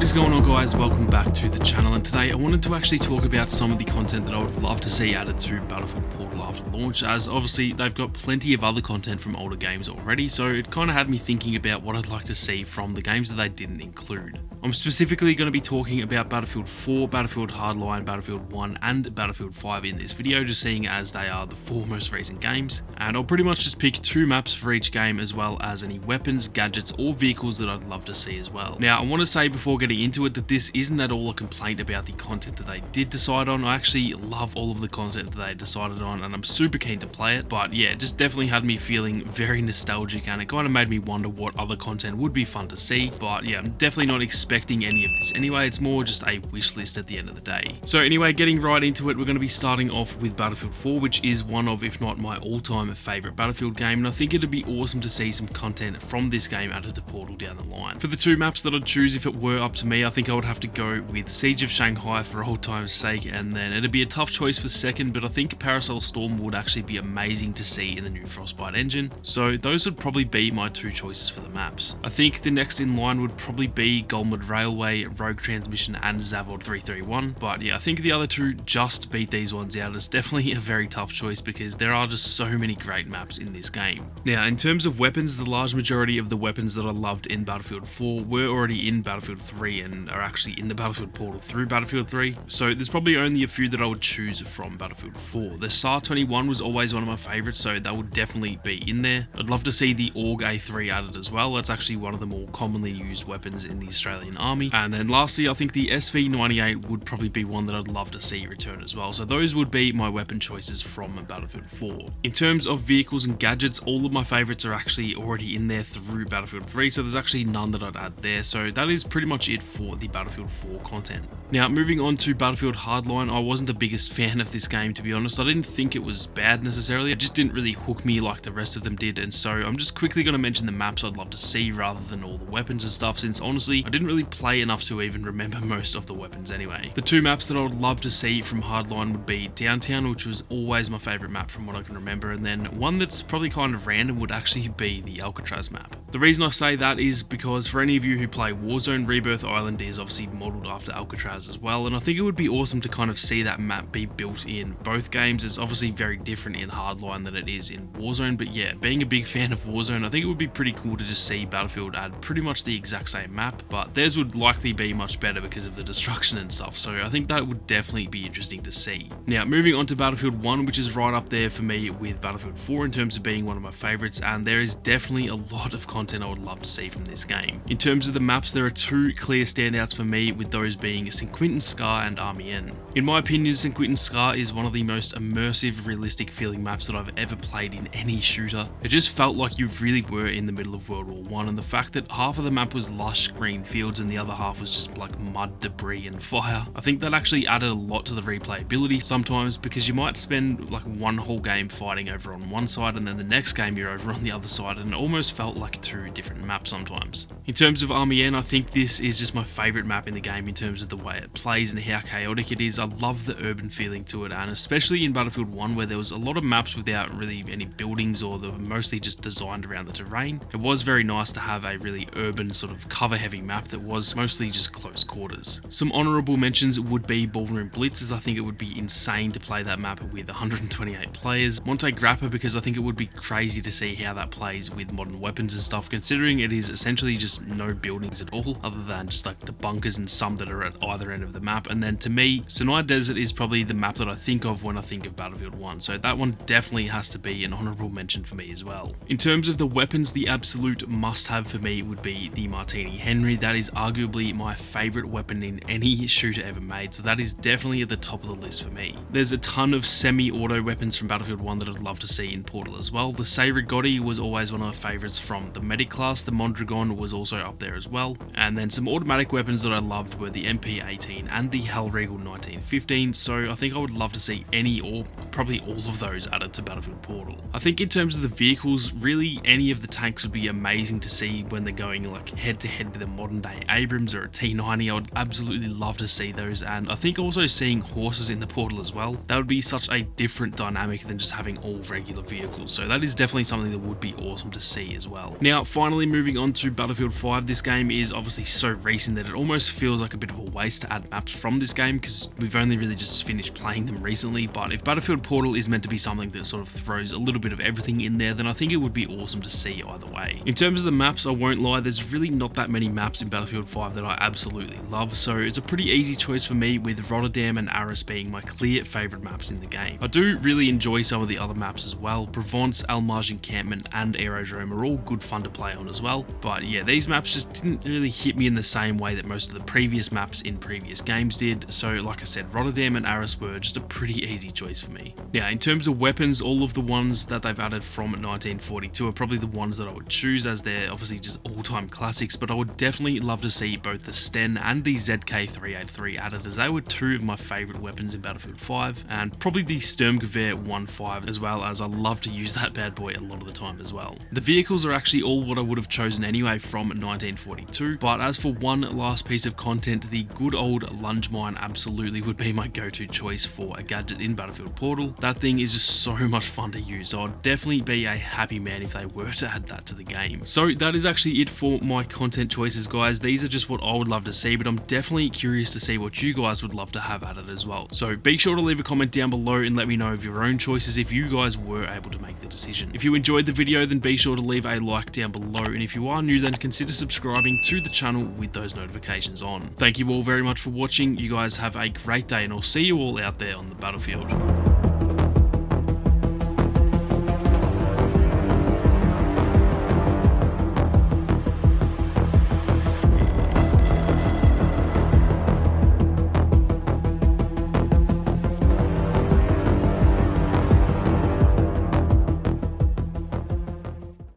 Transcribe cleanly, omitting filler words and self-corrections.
What is going on, guys? Welcome back to the channel, and today I wanted to actually talk about some of the content that I would love to see added to Battlefield Portal after launch, as obviously they've got plenty of other content from older games already, so it kind of had me thinking about what I'd like to see from the games that they didn't include. I'm specifically going to be talking about Battlefield 4, Battlefield Hardline, Battlefield 1 and Battlefield 5 in this video, just seeing as they are the four most recent games, and I'll pretty much just pick 2 maps for each game as well as any weapons, gadgets or vehicles that I'd love to see as well. Now I want to say before getting into it that this isn't at all a complaint about the content that they did decide on. I actually love all of the content that they decided on and I'm super keen to play it, but yeah, it just definitely had me feeling very nostalgic and it kind of made me wonder what other content would be fun to see. But yeah, I'm definitely not expecting any of this anyway. It's more just a wish list at the end of the day. So anyway, getting right into it, we're going to be starting off with Battlefield 4, which is one of, if not my all-time favorite Battlefield game, and I think it'd be awesome to see some content from this game added to Portal down the line. For the 2 maps that I'd choose if it were up to me, I think I would have to go with Siege of Shanghai for old time's sake, and then it'd be a tough choice for second, but I think Paracel Storm would actually be amazing to see in the new Frostbite engine. So those would probably be my 2 choices for the maps. I think the next in line would probably be Golmud Railway, Rogue Transmission and Zavod 331, but yeah, I think the other 2 just beat these ones out. It's definitely a very tough choice because there are just so many great maps in this game. Now in terms of weapons, the large majority of the weapons that I loved in Battlefield 4 were already in Battlefield 3 and are actually in the Battlefield Portal through Battlefield 3, so there's probably only a few that I would choose from Battlefield 4. The SAR-21 was always one of my favourites, so that would definitely be in there. I'd love to see the AUG A3 added as well. That's actually one of the more commonly used weapons in the Australian Army. And then lastly, I think the SV98 would probably be one that I'd love to see return as well. So those would be my weapon choices from Battlefield 4. In terms of vehicles and gadgets, all of my favourites are actually already in there through Battlefield 3, so there's actually none that I'd add there. So that is pretty much it for the Battlefield 4 content. Now moving on to Battlefield Hardline, I wasn't the biggest fan of this game, to be honest. I didn't think it was bad necessarily, it just didn't really hook me like the rest of them did, and so I'm just quickly going to mention the maps I'd love to see rather than all the weapons and stuff, since honestly I didn't really play enough to even remember most of the weapons anyway. The 2 maps that I would love to see from Hardline would be Downtown, which was always my favourite map from what I can remember, and then one that's probably kind of random would actually be the Alcatraz map. The reason I say that is because for any of you who play Warzone, Rebirth Island is obviously modelled after Alcatraz as well, and I think it would be awesome to kind of see that map be built in both games. It's obviously very different in Hardline than it is in Warzone, but yeah, being a big fan of Warzone, I think it would be pretty cool to just see Battlefield add pretty much the exact same map, but theirs would likely be much better because of the destruction and stuff, so I think that would definitely be interesting to see. Now moving on to Battlefield 1, which is right up there for me with Battlefield 4 in terms of being one of my favourites, and there is definitely a lot of content I would love to see from this game. In terms of the maps, there are 2 clear standouts for me, with those being St. Quentin Scar and Amiens. In my opinion, St. Quentin Scar is one of the most immersive, realistic feeling maps that I've ever played in any shooter. It just felt like you really were in the middle of World War I, and the fact that half of the map was lush green fields and the other half was just like mud, debris and fire, I think that actually added a lot to the replayability sometimes, because you might spend like one whole game fighting over on one side and then the next game you're over on the other side, and it almost felt like 2 different maps sometimes. In terms of Amiens, I think this is just my favourite map in the game in terms of the way it plays and how chaotic it is. I love the urban feeling to it, and especially in Battlefield 1 where there was a lot of maps without really any buildings, or they were mostly just designed around the terrain. It was very nice to have a really urban sort of cover heavy map that was mostly just close quarters. Some honourable mentions would be Ballroom Blitz, as I think it would be insane to play that map with 128 players. Monte Grappa, because I think it would be crazy to see how that plays with modern weapons and stuff, considering it is essentially just no buildings at all other than just like the bunkers and some that are at either end of the map. And then to me, Sinai Desert is probably the map that I think of when I think of Battlefield 1, so that one definitely has to be an honourable mention for me as well. In terms of the weapons, the absolute must-have for me would be the Martini Henry. That is arguably my favourite weapon in any shooter ever made, so that is definitely at the top of the list for me. There's a ton of semi-auto weapons from Battlefield 1 that I'd love to see in Portal as well. The Seyrigotti was always one of my favourites from the Medic class. The Mondragon was also up there as well, and then some automatic weapons that I loved were the MP18 and the Hellriegel 1915, so I think I would love to see any or probably all of those added to Battlefield Portal. I think in terms of the vehicles, really any of the tanks would be amazing to see when they're going like head to head with a modern day Abrams or a T90. I would absolutely love to see those, and I think also seeing horses in the Portal as well, that would be such a different dynamic than just having all regular vehicles, so that is definitely something that would be awesome to see as well. Now finally moving on to Battlefield 5, this game is obviously so recent that it almost feels like a bit of a waste to add maps from this game because we've only really just finished playing them recently. But if Battlefield Portal is meant to be something that sort of throws a little bit of everything in there, then I think it would be awesome to see either way. In terms of the maps, I won't lie, there's really not that many maps in Battlefield 5 that I absolutely love, so it's a pretty easy choice for me, with Rotterdam and Arras being my clear favourite maps in the game. I do really enjoy some of the other maps as well. Provence, Al Marj Encampment and Aerodrome are all good fun to play on as well, but yeah, these maps just didn't really hit me in the same way that most of the previous maps in previous games did, so like I said, Rotterdam and Arras were just a pretty easy choice for me. Now, in terms of weapons, all of the ones that they've added from 1942 are probably the ones that I would choose, as they're obviously just all-time classics, but I would definitely love to see both the Sten and the ZK383 added, as they were two of my favourite weapons in Battlefield 5, and probably the Sturmgewehr 1.5 as well, as I love to use that bad boy a lot of the time as well. The vehicles are actually all what I would have chosen anyway from 1942, but as for one last piece of content, the good old lunge mine absolutely would be my go-to choice for a gadget in Battlefield Portal. That thing is just so much fun to use, so I'd definitely be a happy man if they were to add that to the game. So that is actually it for my content choices, guys. These are just what I would love to see, but I'm definitely curious to see what you guys would love to have added as well. So be sure to leave a comment down below and let me know of your own choices if you guys were able to make the decision. If you enjoyed the video, then be sure to leave a like down below, and if you are new, then consider subscribing to the channel with those notifications on. Thank you all very much for watching. You guys have a great day, and I'll see you all out there on the battlefield.